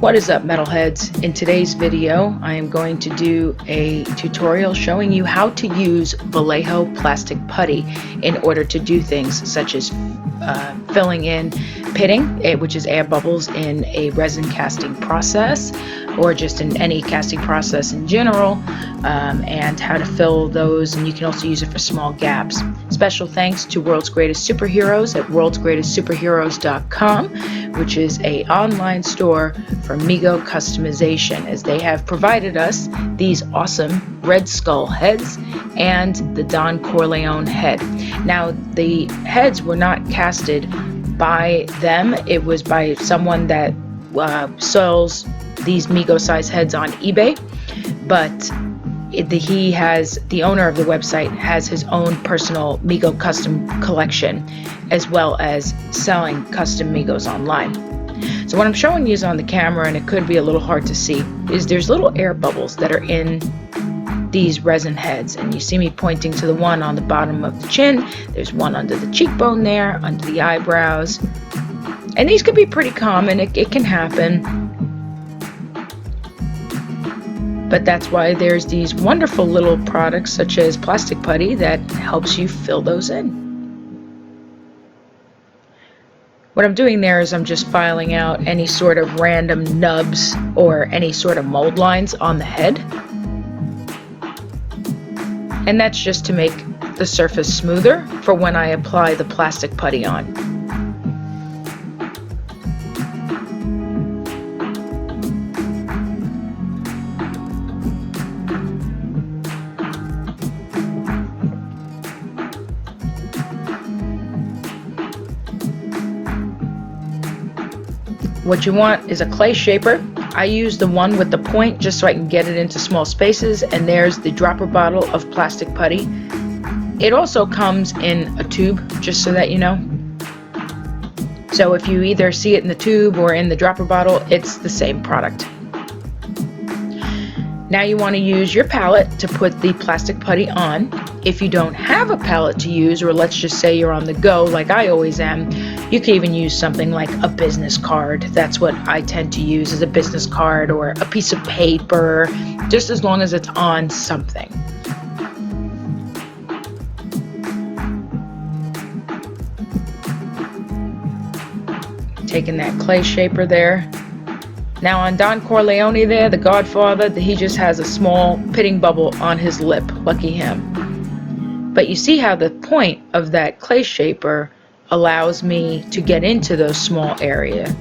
What is up, metalheads? In today's video, I am going to do a tutorial showing you how to use Vallejo Plastic Putty in order to do things such as filling in pitting, which is air bubbles in a resin casting process, or just in any casting process in general, and how to fill those, and you can also use it for small gaps. Special thanks to World's Greatest Superheroes at worldsgreatestsuperheroes.com, which is an online store for mego customization, as they have provided us these awesome Red Skull heads and the Don Corleone head. Now, the heads were not casted by them. It was by someone that sells these mego size heads on eBay, but the owner of the website has his own personal mego custom collection, as well as selling custom megos online. So what I'm showing you is on the camera, and it could be a little hard to see, is there's little air bubbles that are in these resin heads, and you see me pointing to the one on the bottom of the chin. There's one under the cheekbone there, under the eyebrows, and these could be pretty common. It can happen, but that's why there's these wonderful little products such as plastic putty that helps you fill those in. What I'm doing there is I'm just filing out any sort of random nubs or any sort of mold lines on the head. And that's just to make the surface smoother for when I apply the plastic putty on. What you want is a clay shaper. I use the one with the point just so I can get it into small spaces, and there's the dropper bottle of plastic putty. It also comes in a tube, just so that you know. So if you either see it in the tube or in the dropper bottle, it's the same product. Now you want to use your palette to put the plastic putty on. If you don't have a palette to use, or let's just say you're on the go like I always am, you can even use something like a business card. That's what I tend to use, as a business card or a piece of paper, just as long as it's on something. Taking that clay shaper there. Now on Don Corleone there, the Godfather, he just has a small pitting bubble on his lip. Lucky him. But you see how the point of that clay shaper allows me to get into those small areas.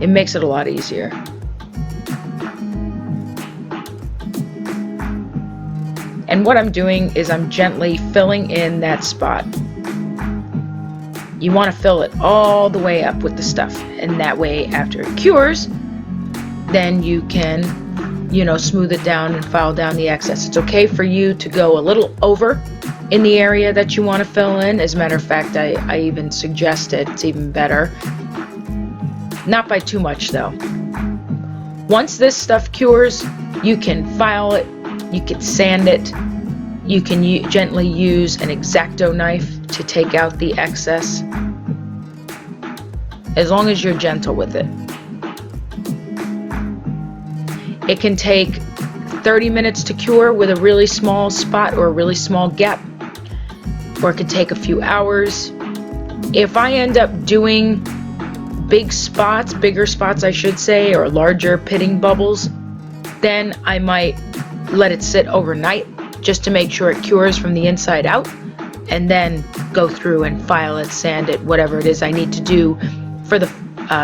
It makes it a lot easier. And what I'm doing is I'm gently filling in that spot. You want to fill it all the way up with the stuff, and that way after it cures, then you can, smooth it down and file down the excess. It's okay for you to go a little over in the area that you want to fill in. As a matter of fact, I even suggest it. It's even better. Not by too much though. Once this stuff cures, you can file it, you can sand it, you can gently use an X-Acto knife to take out the excess, as long as you're gentle with it. It can take 30 minutes to cure with a really small spot or a really small gap, or it could take a few hours. If I end up doing bigger spots I should say, or larger pitting bubbles, then I might let it sit overnight just to make sure it cures from the inside out, and then go through and file it, sand it, whatever it is I need to do for the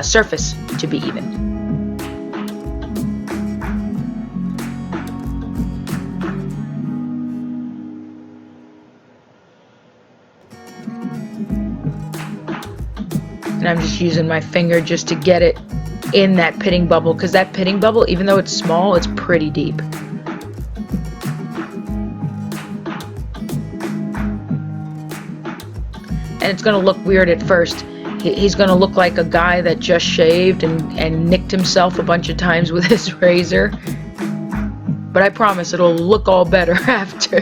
surface to be even. And I'm just using my finger just to get it in that pitting bubble, because that pitting bubble, even though it's small, it's pretty deep. And it's going to look weird at first. He's going to look like a guy that just shaved and nicked himself a bunch of times with his razor. But I promise it'll look all better after.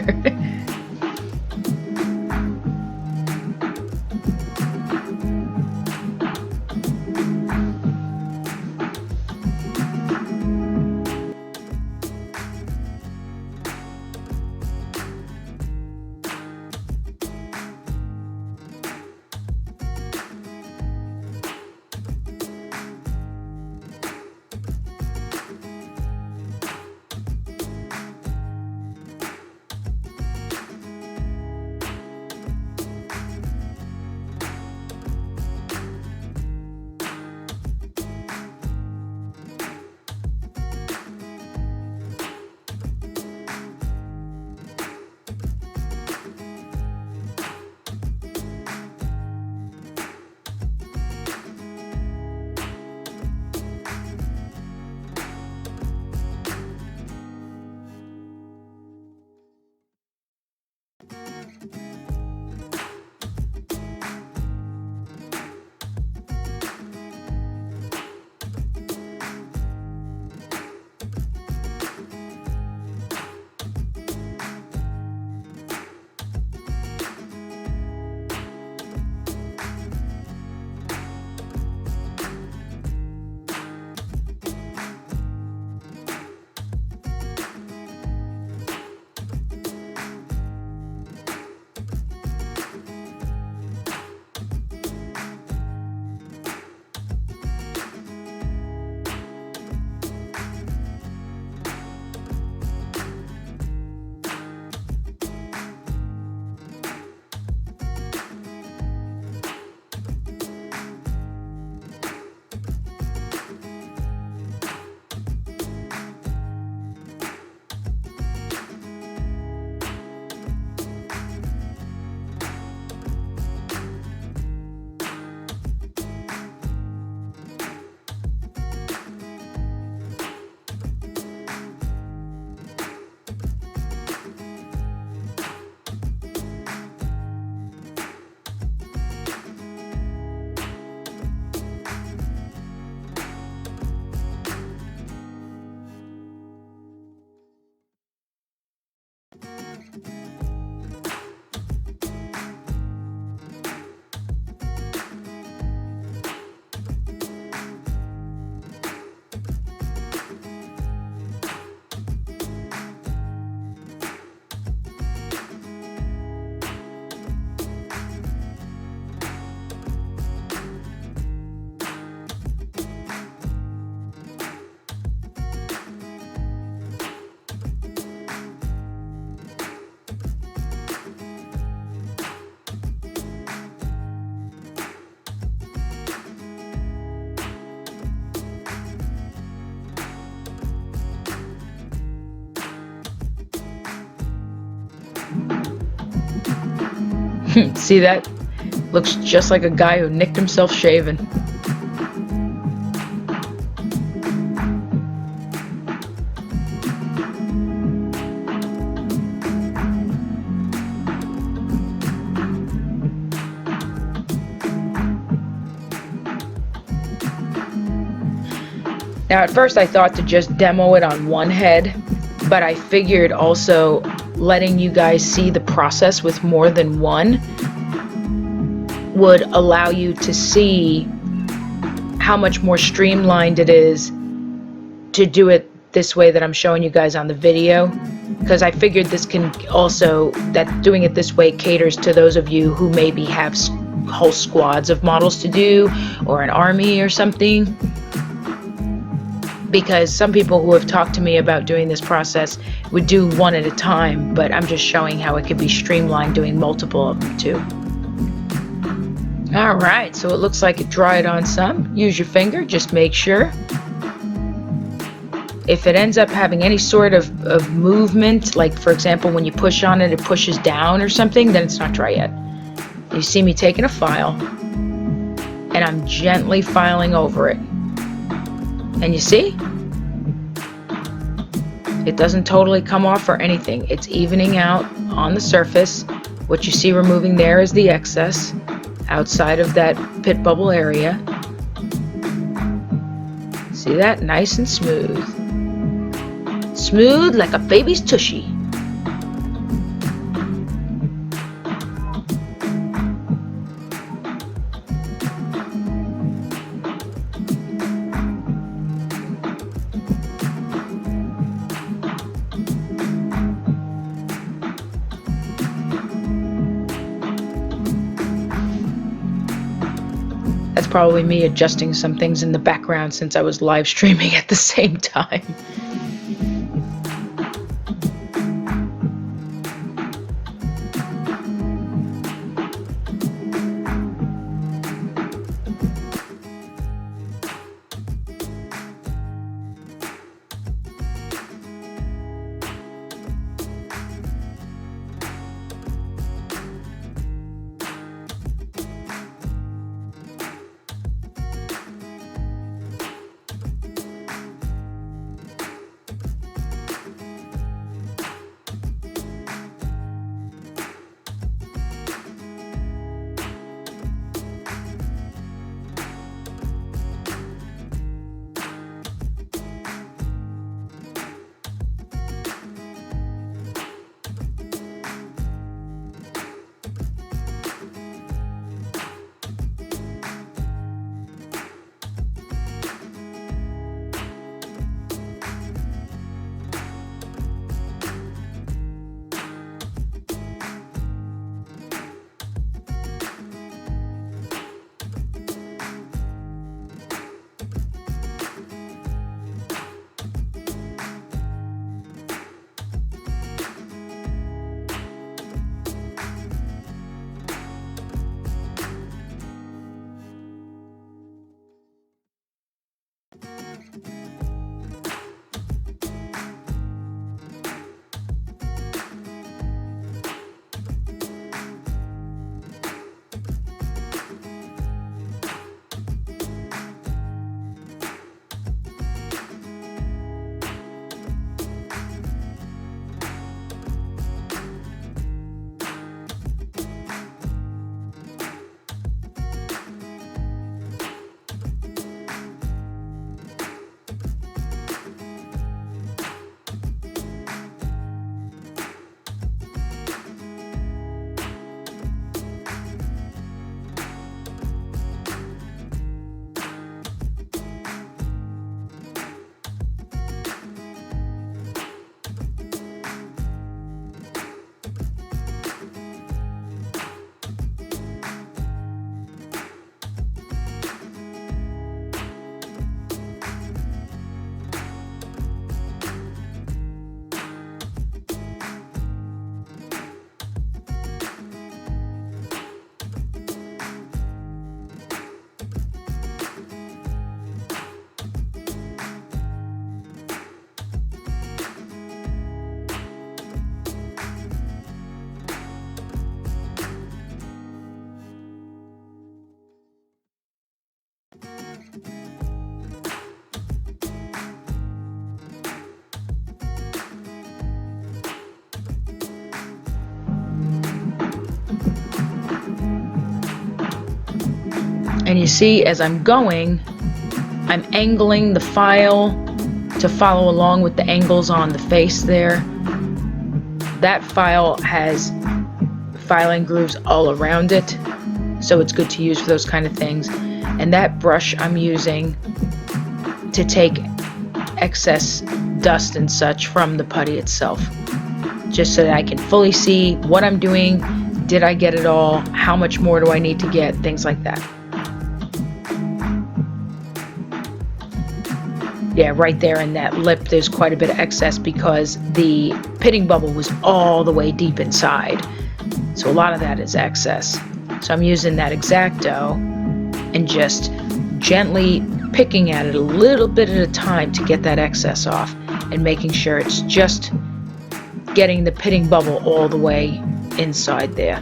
See that? Looks just like a guy who nicked himself shaving. Now at first I thought to just demo it on one head, but I figured also letting you guys see the process with more than one would allow you to see how much more streamlined it is to do it this way that I'm showing you guys on the video, because I figured this can also, that doing it this way caters to those of you who maybe have whole squads of models to do, or an army or something. Because some people who have talked to me about doing this process would do one at a time, but I'm just showing how it could be streamlined doing multiple of them too. Alright, so it looks like it dried on some. Use your finger, just make sure. If it ends up having any sort of movement, like for example when you push on it, it pushes down or something, then it's not dry yet. You see me taking a file, and I'm gently filing over it. And you see? It doesn't totally come off or anything. It's evening out on the surface. What you see removing there is the excess outside of that pit bubble area. See that? Nice and smooth. Smooth like a baby's tushy. That's probably me adjusting some things in the background since I was live streaming at the same time. And you see, as I'm going, I'm angling the file to follow along with the angles on the face there. That file has filing grooves all around it, so it's good to use for those kind of things. And that brush I'm using to take excess dust and such from the putty itself, just so that I can fully see what I'm doing. Did I get it all? How much more do I need to get? Things like that. Yeah, right there in that lip, there's quite a bit of excess because the pitting bubble was all the way deep inside. So a lot of that is excess. So I'm using that X-Acto and just gently picking at it a little bit at a time to get that excess off, and making sure it's just getting the pitting bubble all the way inside there.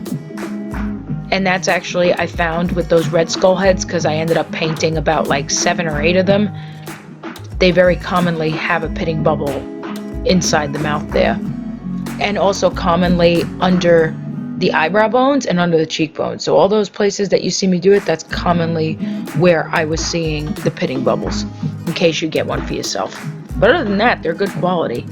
And that's actually, I found with those red skull heads, because I ended up painting about like 7 or 8 of them, they very commonly have a pitting bubble inside the mouth there. And also commonly under the eyebrow bones and under the cheekbones. So all those places that you see me do it, that's commonly where I was seeing the pitting bubbles, in case you get one for yourself. But other than that, they're good quality.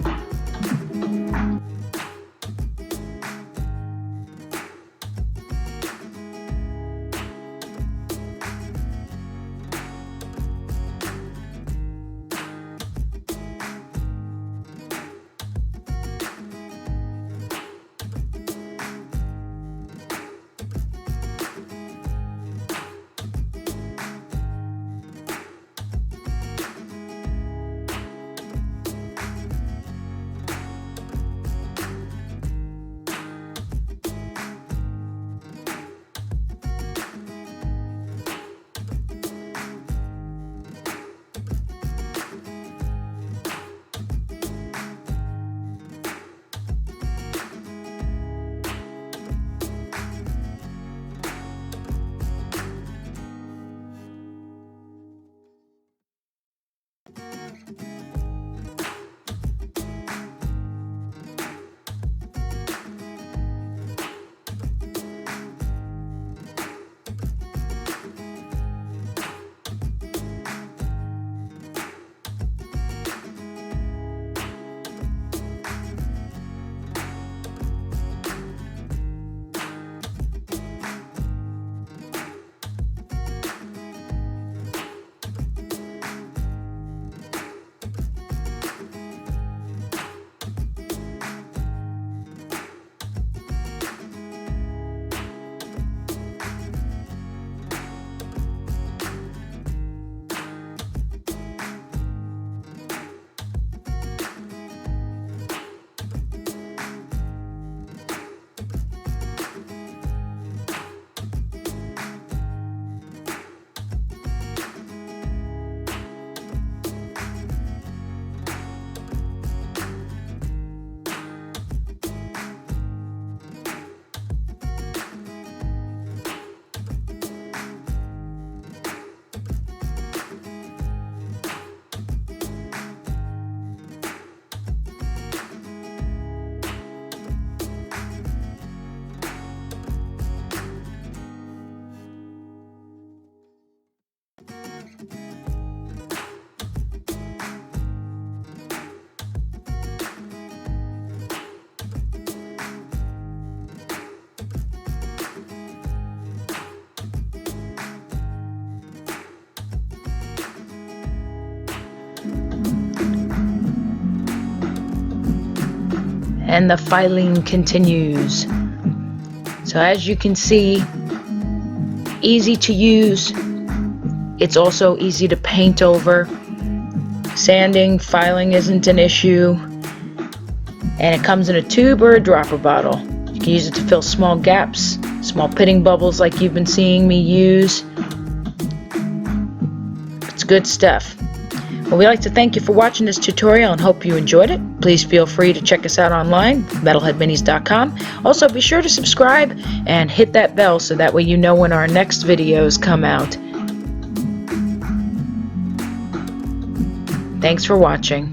And the filing continues. So as you can see, easy to use. It's also easy to paint over. Sanding, filing isn't an issue. And it comes in a tube or a dropper bottle. You can use it to fill small gaps, small pitting bubbles like you've been seeing me use. It's good stuff. Well, we'd like to thank you for watching this tutorial and hope you enjoyed it. Please feel free to check us out online, metalheadminis.com. Also, be sure to subscribe and hit that bell so that way you know when our next videos come out. Thanks for watching.